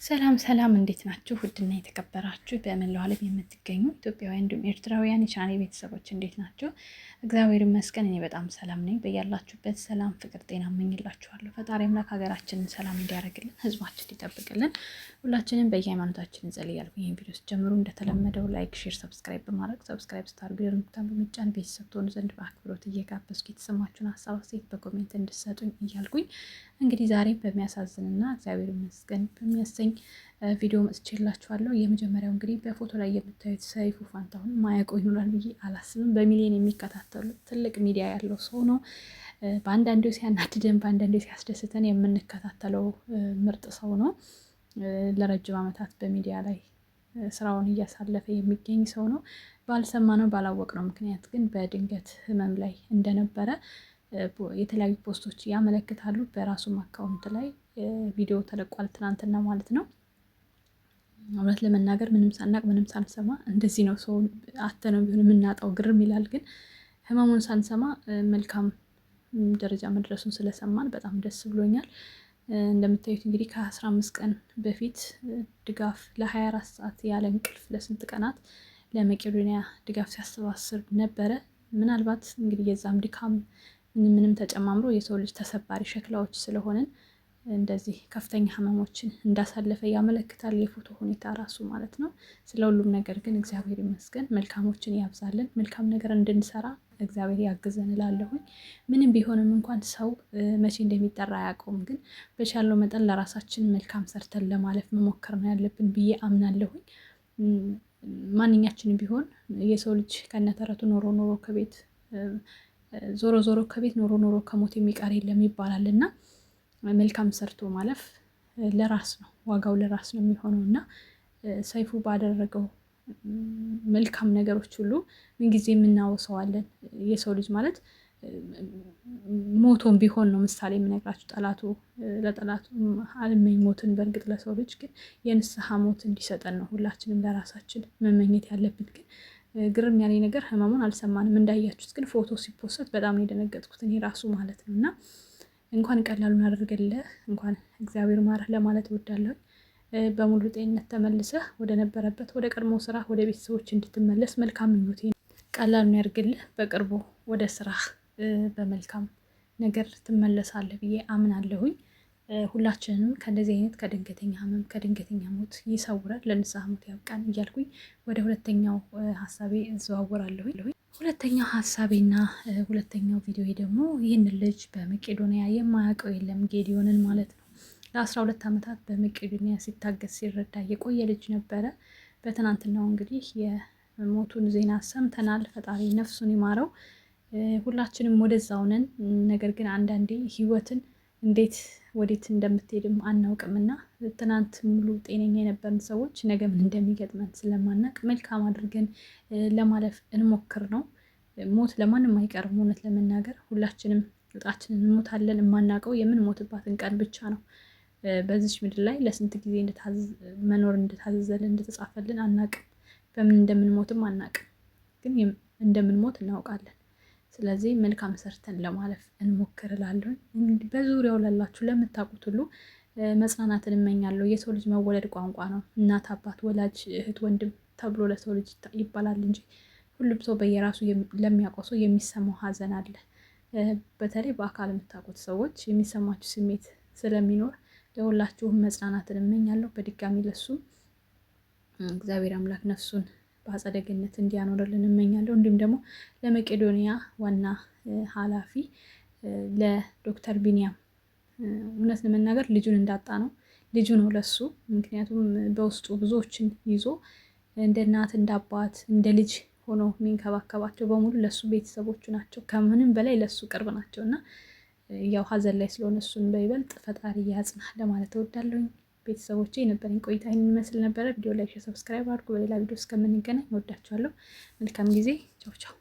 ሰላም ሰላም፣ እንዴት ናችሁ? ውድና የተከበራችሁ በመላው ዓለም የምትገኙ ኢትዮጵያውያን እንዲሁም ኤርትራውያን የቻናሌ ቤተሰቦች እንዴት ናቸው? እግዚአብሔር ይመስገን እኔ በጣም ሰላም ነኝ። በያላችሁበት ሰላም፣ ፍቅር፣ ጤና እመኝላችኋለሁ። ፈጣሪ አምላክ ሀገራችንን ሰላም እንዲያደርግልን፣ ህዝባችን ይጠብቅልን። ሁላችንም በየሃይማኖታችን እንጸልይ እያልኩ ይህን ቪዲዮ ስጀምሩ እንደተለመደው ላይክ፣ ሼር፣ ሰብስክራይብ በማድረግ ሰብስክራይብ ስታደርጉ የደወል በመጫን ቤተሰብ ትሆኑ ዘንድ በአክብሮት እየጋበዝኩ የተሰማችሁን ሀሳብ አስተያየት በኮሜንት እንድትሰጡኝ እያልኩኝ እንግዲህ ዛሬ በሚያሳዝንና እግዚአብሔር ይመስገን በሚያሰኝ ቪዲዮ መጥቼላችኋለሁ። የመጀመሪያው እንግዲህ በፎቶ ላይ የምታዩት ሰይፉ ፋንታሁን ማያውቀው ይኖራል ብዬ አላስብም። በሚሊዮን የሚከታተሉ ትልቅ ሚዲያ ያለው ሰው ነው። በአንዳንዴው ሲያናድደን፣ በአንዳንዴው ሲያስደስተን የምንከታተለው ምርጥ ሰው ነው። ለረጅም ዓመታት በሚዲያ ላይ ስራውን እያሳለፈ የሚገኝ ሰው ነው። ባልሰማነው ባላወቅነው ምክንያት ግን በድንገት ህመም ላይ እንደነበረ የተለያዩ ፖስቶች ያመለክታሉ። በራሱም አካውንት ላይ ቪዲዮ ተለቋል፣ ትናንትና ማለት ነው። እውነት ለመናገር ምንም ሳናቅ ምንም ሳንሰማ እንደዚህ ነው ሰው አተነው ቢሆን የምናጣው፣ ግርም ይላል። ግን ህመሙን ሳንሰማ መልካም ደረጃ መድረሱን ስለሰማን በጣም ደስ ብሎኛል። እንደምታዩት እንግዲህ ከ15 ቀን በፊት ድጋፍ ለ24 ሰዓት ያለ እንቅልፍ ለስንት ቀናት ለመቄዶንያ ድጋፍ ሲያሰባስብ ነበረ። ምናልባት እንግዲህ የዛም ድካም ምንም ተጨማምሮ የሰው ልጅ ተሰባሪ ሸክላዎች ስለሆንን እንደዚህ ከፍተኛ ህመሞችን እንዳሳለፈ ያመለክታል የፎቶ ሁኔታ ራሱ ማለት ነው። ስለ ሁሉም ነገር ግን እግዚአብሔር ይመስገን፣ መልካሞችን ያብዛልን፣ መልካም ነገር እንድንሰራ እግዚአብሔር ያግዘን እላለሁኝ። ምንም ቢሆንም እንኳን ሰው መቼ እንደሚጠራ አያውቀውም። ግን በቻለው መጠን ለራሳችን መልካም ሰርተን ለማለፍ መሞከር ነው ያለብን ብዬ አምናለሁኝ። ማንኛችንም ቢሆን የሰው ልጅ ከነተረቱ ኖሮ ኖሮ ከቤት ዞሮ ዞሮ ከቤት ኖሮ ኖሮ ከሞት የሚቀር የለም ይባላል እና መልካም ሰርቶ ማለፍ ለራስ ነው፣ ዋጋው ለራስ ነው የሚሆነው እና ሰይፉ ባደረገው መልካም ነገሮች ሁሉ ምንጊዜ የምናወሰዋለን። የሰው ልጅ ማለት ሞቶም ቢሆን ነው ምሳሌ የምነግራችሁ። ጠላቱ ለጠላቱ አልመኝ ሞትን። በእርግጥ ለሰው ልጅ ግን የንስሐ ሞት እንዲሰጠን ነው ሁላችንም ለራሳችን መመኘት ያለብን። ግን ግርም ያለኝ ነገር ህመሙን አልሰማንም። እንዳያችሁት ግን ፎቶ ሲፖሰት በጣም ነው የደነገጥኩት እኔ ራሱ ማለት ነው። እና እንኳን ቀላሉን አድርገልህ፣ እንኳን እግዚአብሔር ማረህ ለማለት እወዳለሁ። በሙሉ ጤንነት ተመልሰህ ወደ ነበረበት ወደ ቀድሞ ስራ ወደ ቤተሰቦች እንድትመለስ መልካም ምኞቴ ነው። ቀላሉን ያድርግልህ። በቅርቡ ወደ ስራህ በመልካም ነገር ትመለሳለህ ብዬ አምናለሁኝ። ሁላችንም ከእንደዚህ አይነት ከድንገተኛ ህመም ከድንገተኛ ሞት ይሰውራል፣ ለንስሐ ሞት ያብቃን እያልኩኝ ወደ ሁለተኛው ሀሳቤ እንዘዋወራለሁኝ። ሁለተኛው ሀሳቤና ሁለተኛው ቪዲዮ ደግሞ ይህንን ልጅ በመቄዶንያ የማያውቀው የለም፣ ጌዲዮንን ማለት ነው። ለ12 ዓመታት በመቄዶንያ ሲታገስ ሲረዳ የቆየ ልጅ ነበረ። በትናንትናው እንግዲህ የሞቱን ዜና ሰምተናል። ፈጣሪ ነፍሱን ይማረው። ሁላችንም ወደዛው ነን። ነገር ግን አንዳንዴ ህይወትን እንዴት ወዴት እንደምትሄድም አናውቅምና ትናንት ሙሉ ጤነኛ የነበርን ሰዎች ነገ ምን እንደሚገጥመን ስለማናውቅ መልካም አድርገን ለማለፍ እንሞክር ነው። ሞት ለማንም አይቀርም። እውነት ለመናገር ሁላችንም እጣችንን እንሞታለን። የማናውቀው የምንሞትባትን ቀን ብቻ ነው። በዚች ምድር ላይ ለስንት ጊዜ መኖር እንደታዘዘልን እንደተጻፈልን አናውቅም። በምን እንደምንሞትም አናውቅም። ግን እንደምንሞት እናውቃለን። ስለዚህ መልካም ሰርተን ለማለፍ እንሞክር እላለሁ። እንግዲህ በዙሪያው ላላችሁ ለምታውቁት ሁሉ መጽናናትን እመኛለሁ። የሰው ልጅ መወለድ ቋንቋ ነው። እናት፣ አባት፣ ወላጅ፣ እህት፣ ወንድም ተብሎ ለሰው ልጅ ይባላል እንጂ ሁሉም ሰው በየራሱ ለሚያውቀው ሰው የሚሰማው ሀዘን አለ። በተለይ በአካል የምታውቁት ሰዎች የሚሰማችሁ ስሜት ስለሚኖር ለሁላችሁም መጽናናትን እመኛለሁ። በድጋሚ ለሱም እግዚአብሔር አምላክ ነፍሱን በአጸደ ገነት እንዲያኖርልን እመኛለሁ። እንዲሁም ደግሞ ለመቄዶንያ ዋና ኃላፊ ለዶክተር ቢኒያም እውነት ለመናገር ልጁን እንዳጣ ነው። ልጁ ነው ለሱ። ምክንያቱም በውስጡ ብዙዎችን ይዞ እንደ እናት እንደ አባት እንደ ልጅ ሆኖ የሚንከባከባቸው በሙሉ ለሱ ቤተሰቦቹ ናቸው። ከምንም በላይ ለሱ ቅርብ ናቸው እና ያው ሀዘን ላይ ስለሆነ እሱን በይበልጥ ፈጣሪ ያጽና ለማለት እወዳለሁኝ። ቤተሰቦቼ የነበረኝ ቆይታ ይህን ይመስል ነበረ። ቪዲዮ ላይክ፣ ሰብስክራይብ አድርጉ። በሌላ ቪዲዮ እስከምንገናኝ እወዳችኋለሁ። መልካም ጊዜ። ቻው ቻው።